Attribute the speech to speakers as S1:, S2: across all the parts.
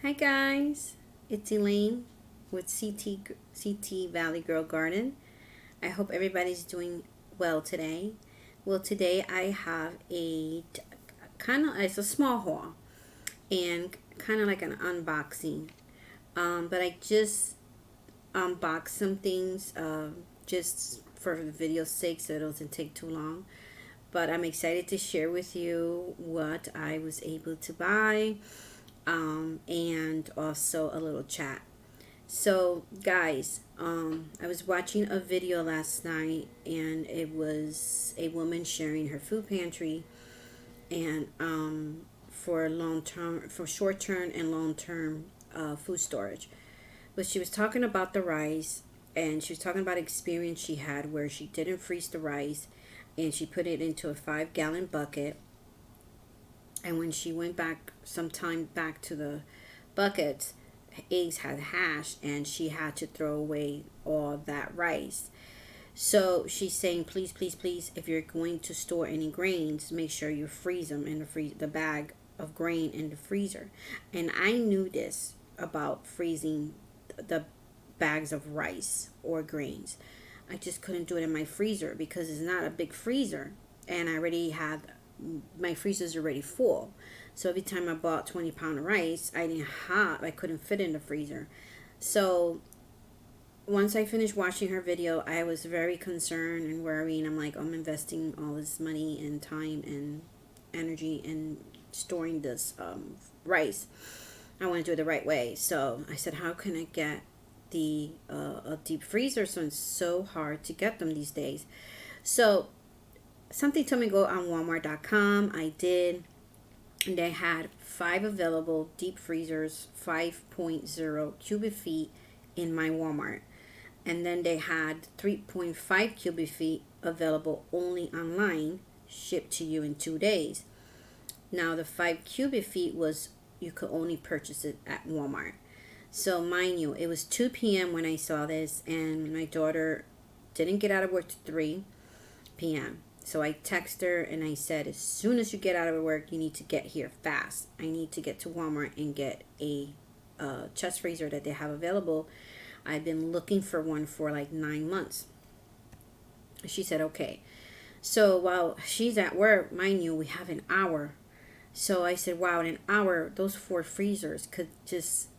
S1: Hi guys, it's Elaine with CT Valley Girl Garden. I hope everybody's doing well today. Well, today I have a kind of it's a small haul and kind of like an unboxing. But I just unboxed some things just for the video's sake, so it doesn't take too long. But I'm excited to share with you what I was able to buy, and also a little chat. So, guys, I was watching a video last night, and it was a woman sharing her food pantry, and for long term, for short term and long term food storage. But she was talking about the rice, and she was talking about experience she had where she didn't freeze the rice, and she put it into a 5 gallon bucket. And when she went back sometime back to the buckets, eggs had hashed and she had to throw away all that rice. So she's saying, please, please, please, if you're going to store any grains, make sure you freeze them in the bag of grain in the freezer. And I knew this about freezing the bags of rice or grains. I just couldn't do it in my freezer because it's not a big freezer, and I already had my freezer's already full. So every time I bought 20 pound of rice, I couldn't fit in the freezer. So once I finished watching her video, I was very concerned and worried. I'm like, I'm investing all this money and time and energy in storing this rice. I want to do it the right way. So I said, how can I get the a deep freezer? So it's so hard to get them these days. So something told me to go on Walmart.com. I did. And they had 5 available deep freezers, 5.0 cubic feet in my Walmart. And then they had 3.5 cubic feet available only online, shipped to you in 2 days. Now the 5 cubic feet was, you could only purchase it at Walmart. So mind you, it was 2 p.m. when I saw this, and my daughter didn't get out of work till 3 p.m. So I texted her and I said, as soon as you get out of work, you need to get here fast. I need to get to Walmart and get a chest freezer that they have available. I've been looking for one for like 9 months. She said, okay. So while she's at work, mind you, we have an hour. So I said, wow, in an hour, those 4 freezers could just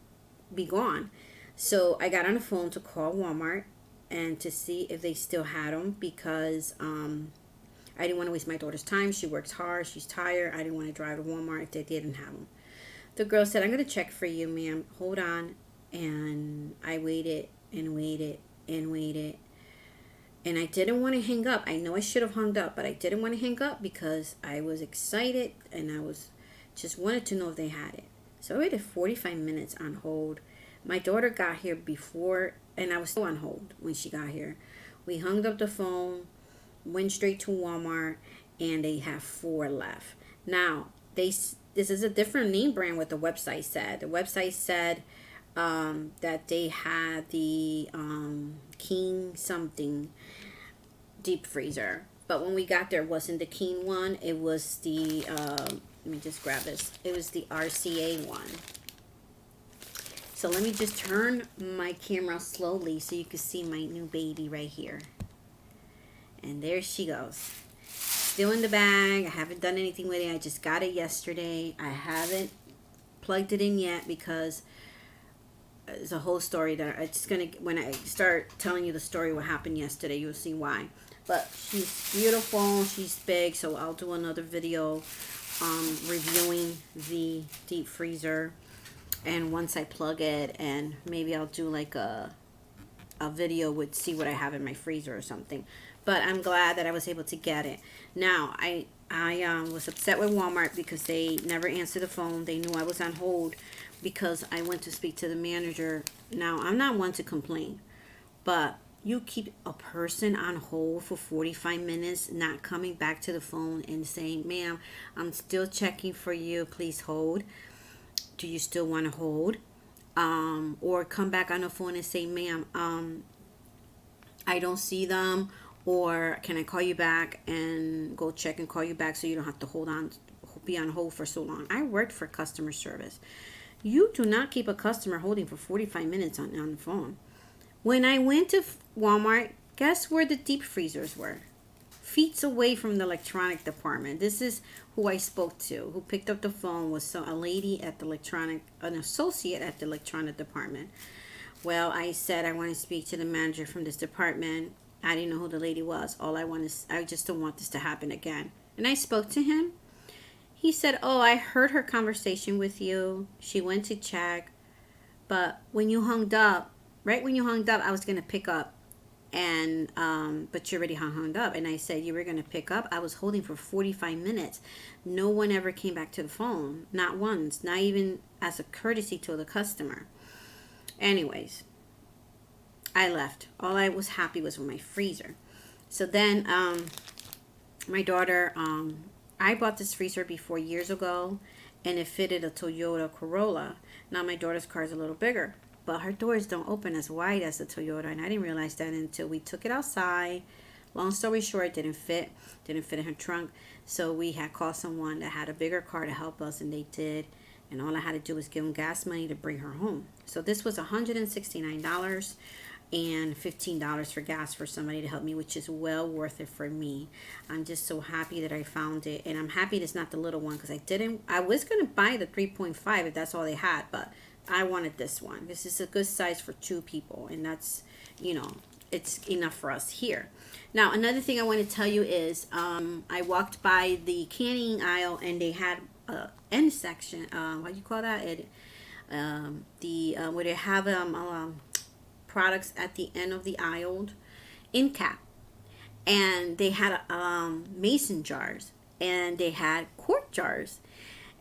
S1: be gone. So I got on the phone to call Walmart and to see if they still had them, because I didn't want to waste my daughter's time. She works hard. She's tired. I didn't want to drive to Walmart if they didn't have them. The girl said, I'm going to check for you, ma'am. Hold on. And I waited and waited and waited. And I didn't want to hang up. I know I should have hung up, but I didn't want to hang up because I was excited and I was just wanted to know if they had it. So I waited 45 minutes on hold. My daughter got here before, and I was still on hold when she got here. We hung up the phone, went straight to Walmart, and they have 4 left. Now, this is a different name brand what the website said. The website said that they had the King something deep freezer. But when we got there, it wasn't the King one. It was the, let me just grab this. It was the RCA one. So let me just turn my camera slowly so you can see my new baby right here. And there she goes. Still in the bag. I haven't done anything with it. I just got it yesterday. I haven't plugged it in yet because it's a whole story that it's gonna, when I start telling you the story what happened yesterday, you'll see why. But she's beautiful. She's big. So I'll do another video reviewing the deep freezer. And once I plug it, and maybe I'll do like a video with see what I have in my freezer or something. But I'm glad that I was able to get it. Now, I was upset with Walmart because they never answered the phone. They knew I was on hold because I went to speak to the manager. Now, I'm not one to complain, but you keep a person on hold for 45 minutes, not coming back to the phone and saying, ma'am, I'm still checking for you. Please hold. Do you still want to hold? Or come back on the phone and say, ma'am, I don't see them, or can I call you back and go check and call you back so you don't have to be on hold for so long. I worked for customer service. You do not keep a customer holding for 45 minutes on the phone. When I went to Walmart, guess where the deep freezers were? Feet away from the electronic department. This is who I spoke to. Who picked up the phone was a lady at the an associate at the electronic department. Well, I said I want to speak to the manager from this department. I didn't know who the lady was. I just don't want this to happen again. And I spoke to him. He said, "Oh, I heard her conversation with you. She went to check, but when you hung up, right when you hung up, I was gonna pick up, and but you already hung up." And I said, "You were gonna pick up." I was holding for 45 minutes. No one ever came back to the phone, not once, not even as a courtesy to the customer. Anyways, I left. All I was happy was with my freezer. So then, my daughter, I bought this freezer before years ago, and it fitted a Toyota Corolla. Now my daughter's car is a little bigger, but her doors don't open as wide as the Toyota, and I didn't realize that until we took it outside. Long story short, it didn't fit in her trunk, so we had called someone that had a bigger car to help us, and they did. And all I had to do was give them gas money to bring her home. So this was $169 and $15 for gas for somebody to help me, which is well worth it for me. I'm just so happy that I found it, and I'm happy it's not the little one, because I was going to buy the 3.5 if that's all they had, but I wanted this one. This is a good size for 2 people, and that's, it's enough for us here. Now, another thing I want to tell you is I walked by the canning aisle, and they had end section, what do you call that? Where they have products at the end of the aisle, in cap, and they had mason jars, and they had quart jars,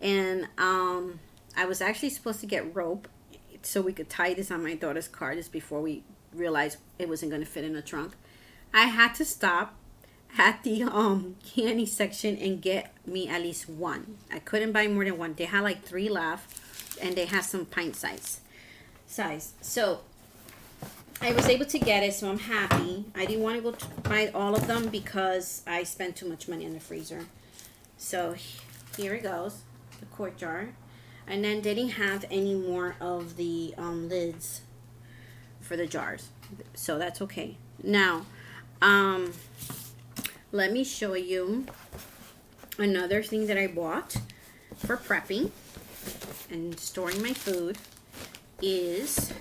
S1: and I was actually supposed to get rope so we could tie this on my daughter's car just before we realized it wasn't going to fit in the trunk. I had to stop at the candy section and get me at least one. I couldn't buy more than one. They had like 3 left, and they had some pint size. So I was able to get it, so I'm happy. I didn't want to go buy all of them because I spent too much money on the freezer. So here it goes, the quart jar. And then they didn't have any more of the lids for the jars, so that's okay. Now, let me show you another thing that I bought for prepping and storing my food is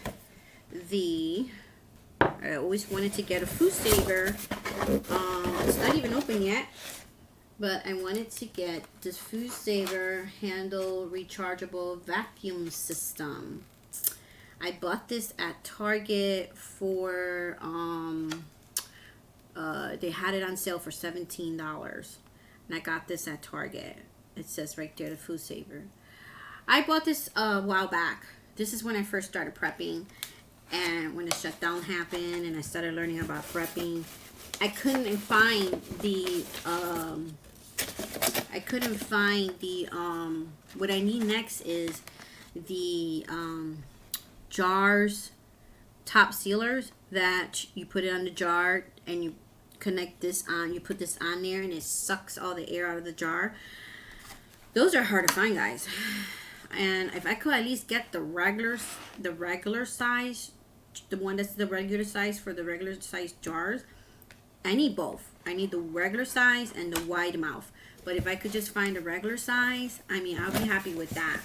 S1: I always wanted to get a food saver. It's not even open yet, but I wanted to get this food saver handle rechargeable vacuum system. I bought this at Target for they had it on sale for $17, and I got this at Target. It says right there, the food saver. I bought this a while back. This is when I first started prepping, and when the shutdown happened and I started learning about prepping, I couldn't find the what I need next is the jars, top sealers that you put it on the jar and you connect this on, you put this on there and it sucks all the air out of the jar. Those are hard to find, guys. And if I could at least get the regular size, the one that's the regular size for the regular size jars, I need both. I need the regular size and the wide mouth. But if I could just find a regular size, I mean, I'll be happy with that.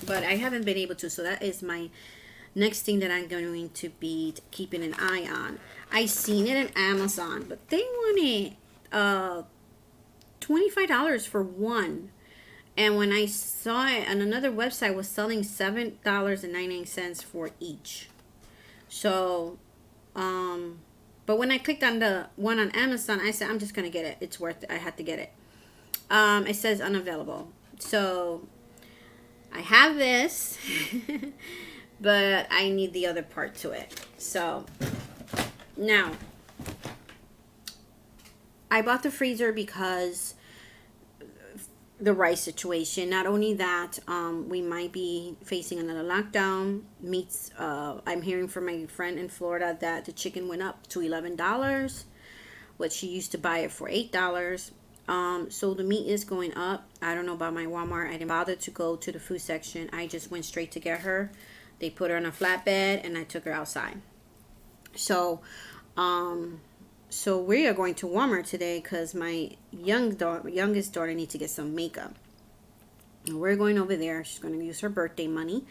S1: But I haven't been able to, so that is my next thing that I'm going to be keeping an eye on. I seen it on Amazon, but they wanted $25 for one. And when I saw it on another website, was selling $7.99 for each. So, but when I clicked on the one on Amazon, I said, I'm just going to get it. It's worth it. I had to get it. It says unavailable. So, I have this, but I need the other part to it. So, now, I bought the freezer because the rice situation. Not only that, we might be facing another lockdown. Meats, I'm hearing from my friend in Florida that the chicken went up to $11, which she used to buy it for $8. So the meat is going up. I don't know about my Walmart. I didn't bother to go to the food section. I just went straight to get her. They put her on a flatbed and I took her outside. So, so we are going to Walmart today because my youngest daughter needs to get some makeup. And we're going over there. She's going to use her birthday money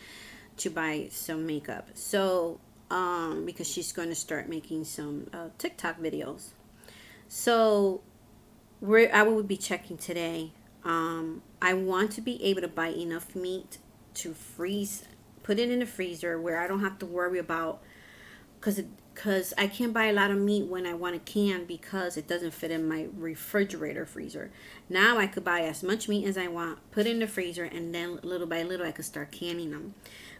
S1: to buy some makeup. So, because she's going to start making some TikTok videos. So, I will be checking today. I want to be able to buy enough meat to freeze, put it in the freezer where I don't have to worry about, because I can't buy a lot of meat when I want a can because it doesn't fit in my refrigerator freezer. Now I could buy as much meat as I want, put it in the freezer, and then little by little I could start canning them.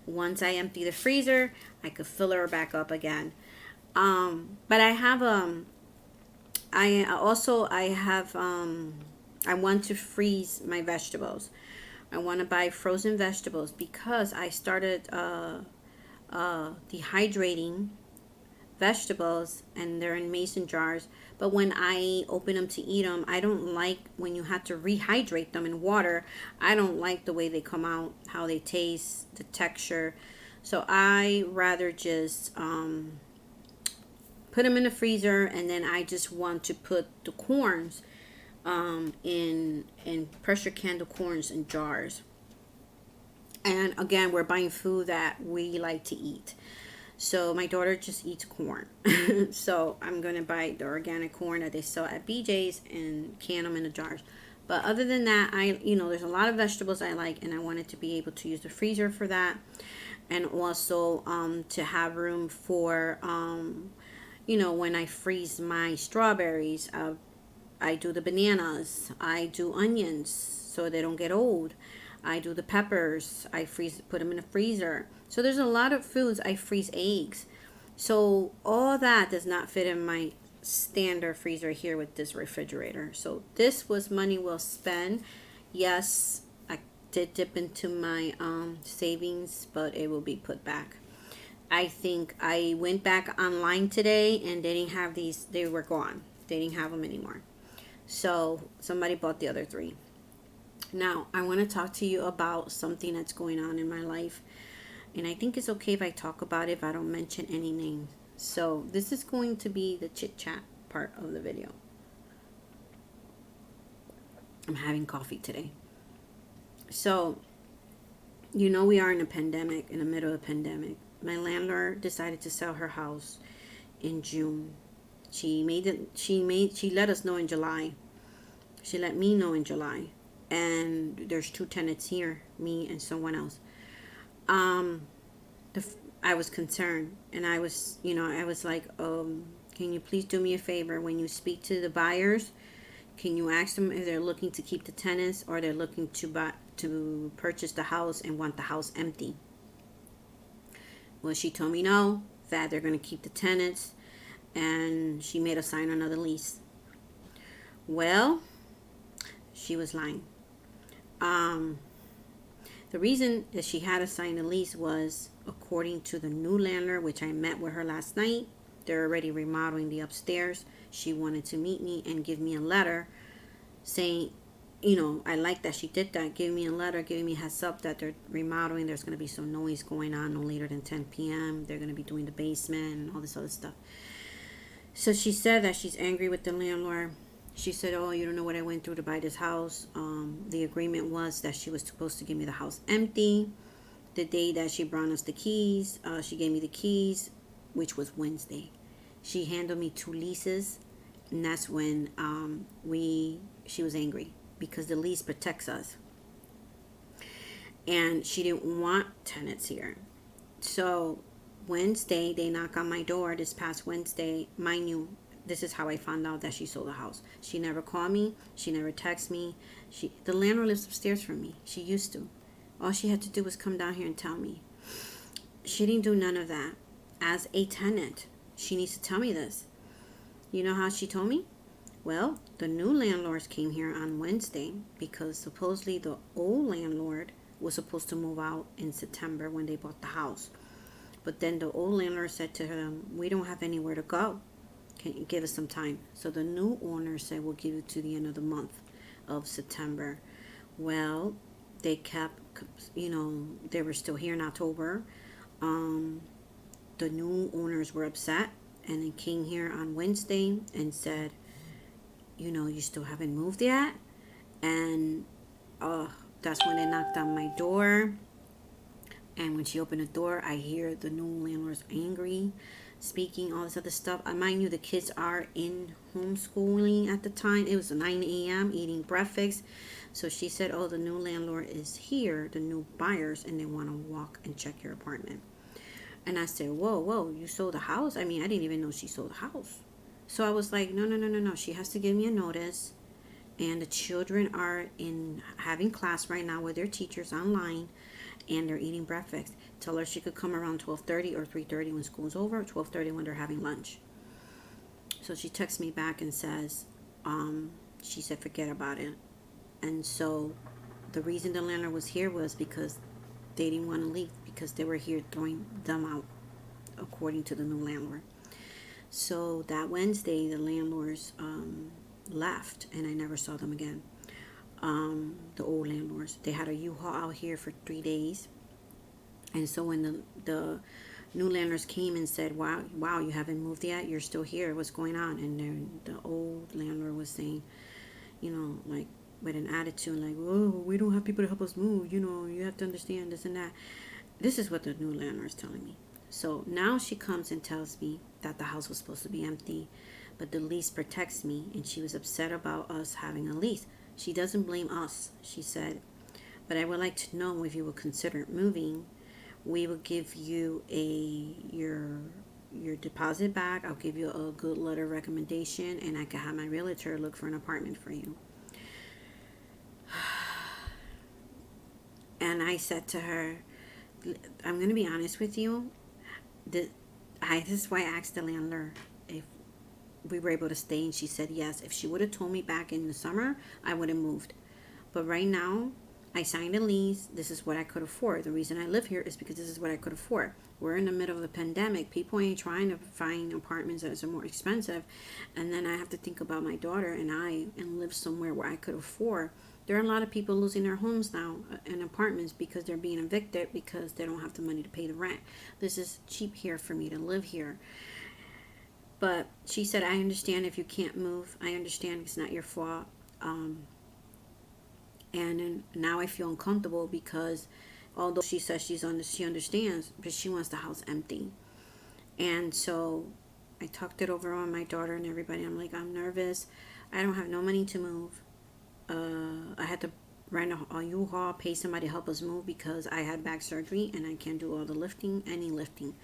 S1: Once I empty the freezer, I could fill her back up again. But I have I want to freeze my vegetables. I want to buy frozen vegetables because I started dehydrating vegetables and they're in mason jars. But when I open them to eat them, I don't like when you have to rehydrate them in water. I don't like the way they come out, how they taste, the texture. So I rather just put them in the freezer, and then I just want to put the corns in pressure can the corns in jars. And again, we're buying food that we like to eat. So my daughter just eats corn. So I'm going to buy the organic corn that they sell at BJ's and can them in the jars. But other than that, there's a lot of vegetables I like, and I wanted to be able to use the freezer for that. And also to have room for, when I freeze my strawberries, I do the bananas, I do onions so they don't get old. I do the peppers, I put them in the freezer. So there's a lot of foods. I freeze eggs. So all that does not fit in my standard freezer here with this refrigerator. So this was money well spent. Yes, I did dip into my savings, but it will be put back. I think I went back online today and they didn't have these. They were gone. They didn't have them anymore. So somebody bought the other 3. Now, I want to talk to you about something that's going on in my life. And I think it's okay if I talk about it if I don't mention any names. So this is going to be the chit chat part of the video. I'm having coffee today. So, we are in a pandemic, in the middle of a pandemic. My landlord decided to sell her house in June. She let us know in July. She let me know in July. And there's 2 tenants here, me and someone else. I was concerned, and I was like, can you please do me a favor when you speak to the buyers? Can you ask them if they're looking to keep the tenants or they're looking to purchase the house and want the house empty? Well, she told me no, that they're going to keep the tenants, and she made us sign another lease. Well, she was lying. The reason that she had to sign a lease was, according to the new landlord, which I met with her last night, they're already remodeling the upstairs. She wanted to meet me and give me a letter saying, I like that she did that. Give me a letter, giving me a heads up that they're remodeling. There's going to be some noise going on no later than 10 p.m. They're going to be doing the basement and all this other stuff. So she said that she's angry with the landlord. She said, oh, you don't know what I went through to buy this house. The agreement was that she was supposed to give me the house empty. The day that she brought us the keys, she gave me the keys, which was Wednesday. She handed me 2 leases, and that's when she was angry because the lease protects us. And she didn't want tenants here. So Wednesday, they knock on my door this past Wednesday. Mind you, this is how I found out that she sold the house. She never called me. She never texted me. The landlord lives upstairs from me. She used to. All she had to do was come down here and tell me. She didn't do none of that. As a tenant, she needs to tell me this. You know how she told me? Well, the new landlords came here on Wednesday because supposedly the old landlord was supposed to move out in September when they bought the house. But then the old landlord said to them, we don't have anywhere to go. Can you give us some time? So the new owner said, we'll give you to the end of the month. of September. Well, they kept, they were still here in October. Um, the new owners were upset and they came here on Wednesday and said, you still haven't moved yet. And that's when they knocked on my door. And when she opened the door, I hear the new landlord's angry, speaking, all this other stuff. Mind you, the kids are in homeschooling at the time. It was 9 a.m. eating breakfast. So she said, oh, the new landlord is here, the new buyers, and they want to walk and check your apartment. And I said, whoa, you sold the house? I mean, I didn't even know she sold the house. So I was like, no. She has to give me a notice. And the children are in having class right now with their teachers online, and they're eating breakfast. Tell her she could come around 12:30 or 3:30 when school's over, 12:30 when they're having lunch. So she texts me back and says, she said, forget about it. And so the reason the landlord was here was because they didn't want to leave, because they were here throwing them out, according to the new landlord. So that Wednesday, the landlords left, and I never saw them again. The old landlords, they had a U-Haul out here for 3 days. And so when the new landlords came and said, wow, you haven't moved yet, you're still here, what's going on? And then the old landlord was saying, like with an attitude, like, oh, we don't have people to help us move, you have to understand this and that. This is what the new landlord is telling me. So now she comes and tells me that the house was supposed to be empty, but the lease protects me, and she was upset about us having a lease. She doesn't blame us, she said, but I would like to know if you would consider moving. We will give you your deposit back. I'll give you a good letter of recommendation, and I can have my realtor look for an apartment for you. And I said to her, I'm going to be honest with you. This is why I asked the landlord if we were able to stay, and she said yes. If she would have told me back in the summer, I would have moved. But right now, I signed a lease. This is what I could afford. The reason I live here is because this is what I could afford. We're in the middle of a pandemic. People ain't trying to find apartments that are more expensive. And then I have to think about my daughter and live somewhere where I could afford. There are a lot of people losing their homes now in apartments because they're being evicted because they don't have the money to pay the rent. This is cheap here for me to live here. But she said, I understand if you can't move. I understand it's not your fault. And now I feel uncomfortable because although she says she understands, but she wants the house empty. And so I talked it over on my daughter and everybody. I'm like, I'm nervous. I don't have no money to move. I had to rent a U-Haul, pay somebody to help us move because I had back surgery and I can't do all the lifting, any lifting.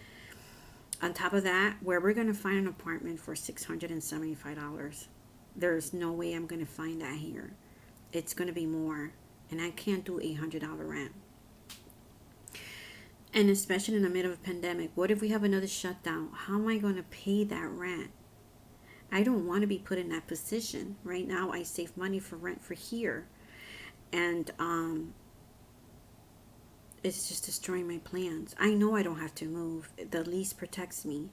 S1: On top of that, where we're going to find an apartment for $675, there's no way I'm going to find that here. It's going to be more, and I can't do $800 rent. And especially in the middle of a pandemic, what if we have another shutdown? How am I going to pay that rent? I don't want to be put in that position. Right now, I save money for rent for here. And it's just destroying my plans. I know I don't have to move. The lease protects me.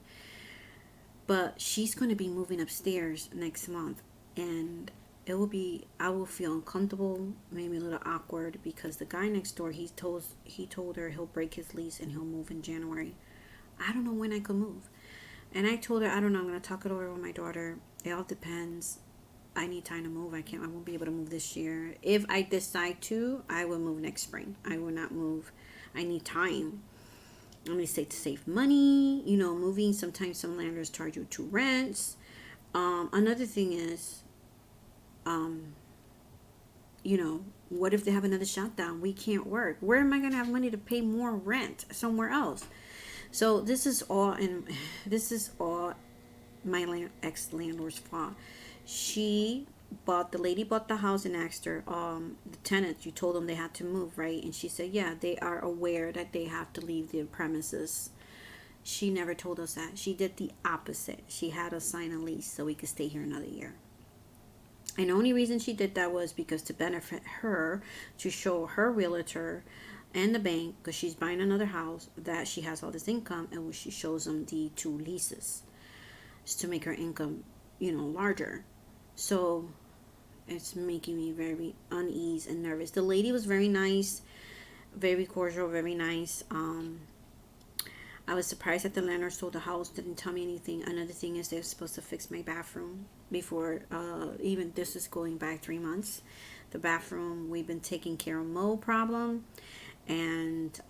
S1: But she's going to be moving upstairs next month. And I will feel uncomfortable, maybe a little awkward, because the guy next door, he told her he'll break his lease and he'll move in January. I don't know when I could move. And I told her, I don't know, I'm going to talk it over with my daughter. It all depends. I need time to move. I won't be able to move this year. If I decide to, I will move next spring. I will not move. I need time. I'm going to say to save money. Moving, sometimes some landlords charge you 2 rents. Another thing is, what if they have another shutdown? We can't work. Where am I going to have money to pay more rent somewhere else? So this is all my ex-landlord's fault. The lady bought the house and asked her, the tenants, you told them they had to move, right? And she said, yeah, they are aware that they have to leave the premises. She never told us that. She did the opposite. She had us sign a lease so we could stay here another year. And the only reason she did that was because to benefit her, to show her realtor and the bank, because she's buying another house, that she has all this income, and when she shows them the 2 leases, just to make her income, larger. So it's making me very uneasy and nervous. The lady was very nice, very cordial, very nice. I was surprised that the landlord sold the house, didn't tell me anything. Another thing is they're supposed to fix my bathroom before, even this is going back 3 months. The bathroom, we've been taking care of mold problem, and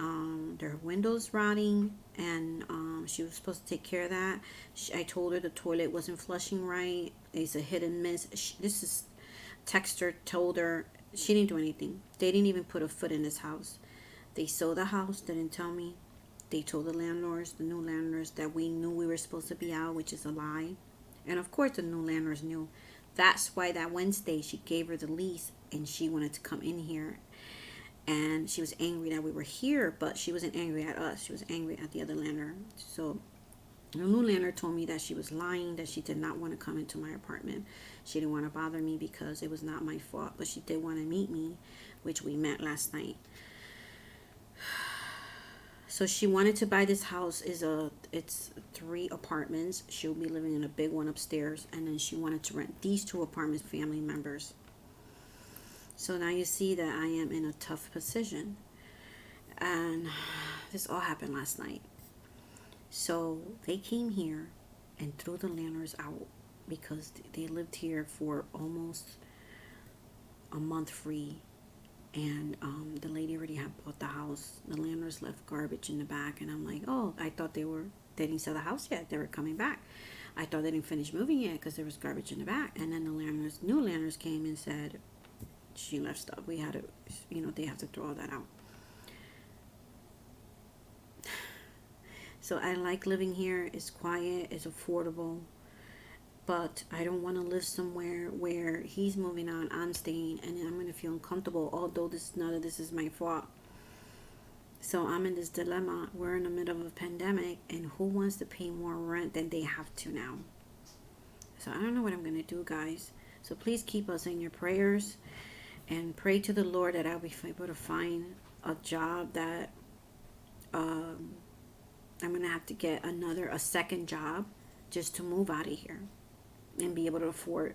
S1: their windows rotting, and she was supposed to take care of that. I told her the toilet wasn't flushing right. It's a hit and miss. This is Texter told her she didn't do anything. They didn't even put a foot in this house. They sold the house, didn't tell me. They told the landlords, the new landlords, that we knew we were supposed to be out, which is a lie. And of course the new landlords knew. That's why that Wednesday she gave her the lease and she wanted to come in here. And she was angry that we were here, but she wasn't angry at us. She was angry at the other landlord. So the new landlord told me that she was lying, that she did not want to come into my apartment. She didn't want to bother me because it was not my fault, but she did want to meet me, which we met last night. So she wanted to buy this house. It's 3 apartments. She'll be living in a big one upstairs, and then she wanted to rent these 2 apartments, family members. So now you see that I am in a tough position, and this all happened last night. So they came here and threw the landlords out because they lived here for almost a month free. And the lady already had bought the house. The landlords left garbage in the back, and I'm like, oh, I thought they didn't sell the house yet. They were coming back. I thought they didn't finish moving yet because there was garbage in the back. And then the new landlords came and said she left stuff. We had to, they have to throw all that out. So I like living here. It's quiet. It's affordable. But I don't want to live somewhere where he's moving on, I'm staying, and I'm going to feel uncomfortable, although none of this is my fault. So I'm in this dilemma. We're in the middle of a pandemic, and who wants to pay more rent than they have to now? So I don't know what I'm going to do, guys. So please keep us in your prayers, and pray to the Lord that I'll be able to find a job that I'm going to have to get a second job just to move out of here and be able to afford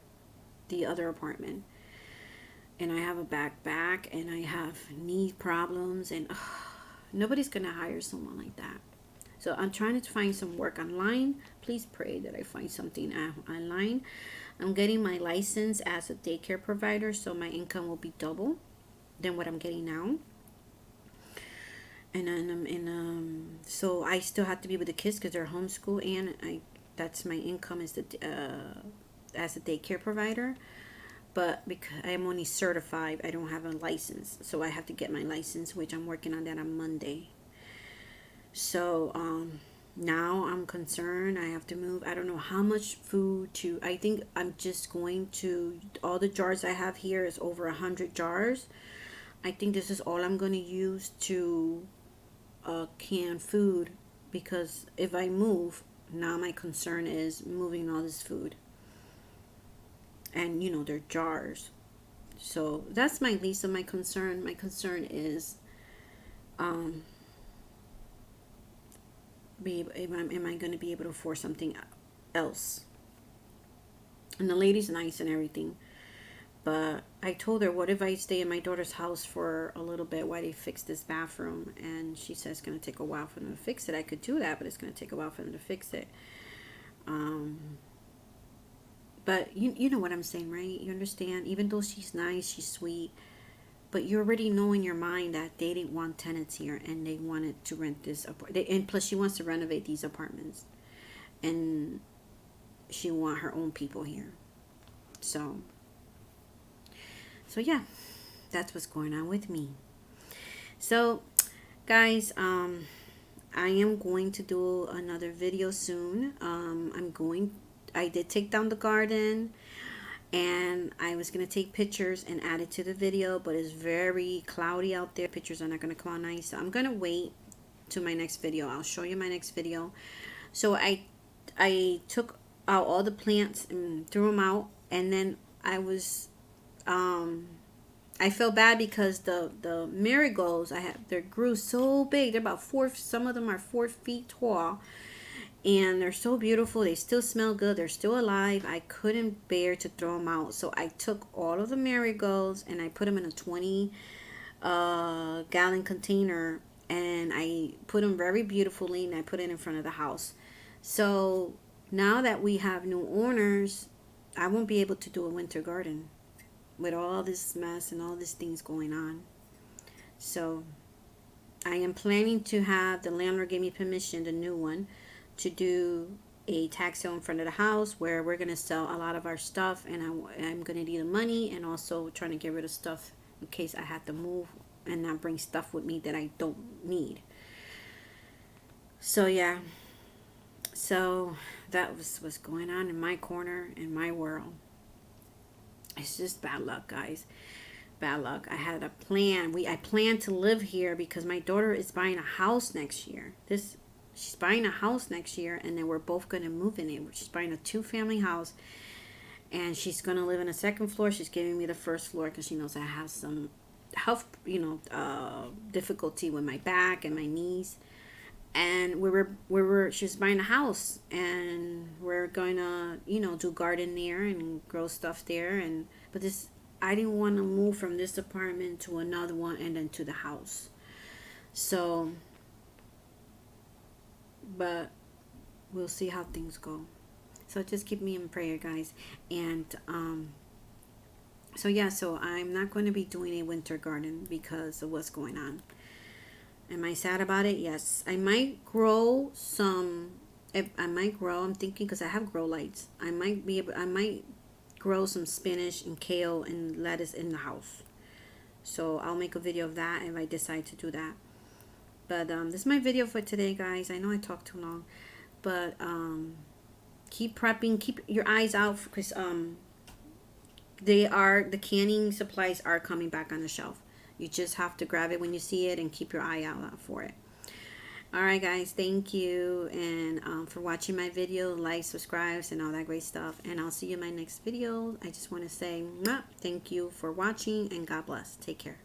S1: the other apartment. And I have a back, and I have knee problems, and nobody's gonna hire someone like that. So I'm trying to find some work online. Please pray that I find something online. I'm getting my license as a daycare provider, so my income will be double than what I'm getting now. And then so I still have to be with the kids because they're homeschooled, and that's my income is as a daycare provider. But because I'm only certified, I don't have a license. So I have to get my license, which I'm working on that on Monday. So now I'm concerned. I have to move. I don't know how much food to. I think I'm just going to. All the jars I have here is over 100 jars. I think this is all I'm going to use to can food, because if I move, now my concern is moving all this food, and they're jars. So that's my least of my concern. My concern is am I going to be able to afford something else? And the lady's nice and everything, but I told her, what if I stay in my daughter's house for a little bit while they fix this bathroom? And she says it's going to take a while for them to fix it. I could do that, but it's going to take a while for them to fix it. But you know what I'm saying, right? You understand? Even though she's nice, she's sweet, but you already know in your mind that they didn't want tenants here, and they wanted to rent this apartment. And plus, she wants to renovate these apartments, and she want her own people here. So yeah, that's what's going on with me. So guys, I am going to do another video soon. I did take down the garden, and I was going to take pictures and add it to the video, but it's very cloudy out there. Pictures are not going to come out nice, so I'm going to wait to my next video. I'll show you my next video. So I took out all the plants and threw them out, and then I felt bad because the marigolds they grew so big. They're about some of them are 4 feet tall, and they're so beautiful. They still smell good. They're still alive. I couldn't bear to throw them out, so I took all of the marigolds and I put them in a 20 gallon container, and I put them very beautifully, and I put it in front of the house. So now that we have new owners, I won't be able to do a winter garden with all this mess and all these things going on. So I am planning to have the landlord give me permission, the new one, to do a tax sale in front of the house where we're going to sell a lot of our stuff, and I'm going to need the money, and also trying to get rid of stuff in case I have to move and not bring stuff with me that I don't need. So yeah, so that was what's going on in my corner, in my world. It's just bad luck, guys. Bad luck. I had a plan. I planned to live here because my daughter is buying a house next year. She's buying a house next year, and then we're both going to move in it. She's buying a 2-family house, and she's going to live in a second floor. She's giving me the first floor because she knows I have some health, difficulty with my back and my knees. And she's buying a house, and we're going to, do garden there and grow stuff there. But I didn't want to move from this apartment to another one and then to the house. So, but we'll see how things go. So just keep me in prayer, guys. And so I'm not going to be doing a winter garden because of what's going on. Am I sad about it? Yes. I might grow some. I'm thinking, because I have grow lights. I might grow some spinach and kale and lettuce in the house. So I'll make a video of that if I decide to do that. But this is my video for today, guys. I know I talked too long, but keep prepping. Keep your eyes out, because the canning supplies are coming back on the shelf. You just have to grab it when you see it and keep your eye out for it. Alright, guys, thank you, and for watching my video. Like, subscribe, and all that great stuff, and I'll see you in my next video. I just want to say thank you for watching, and God bless. Take care.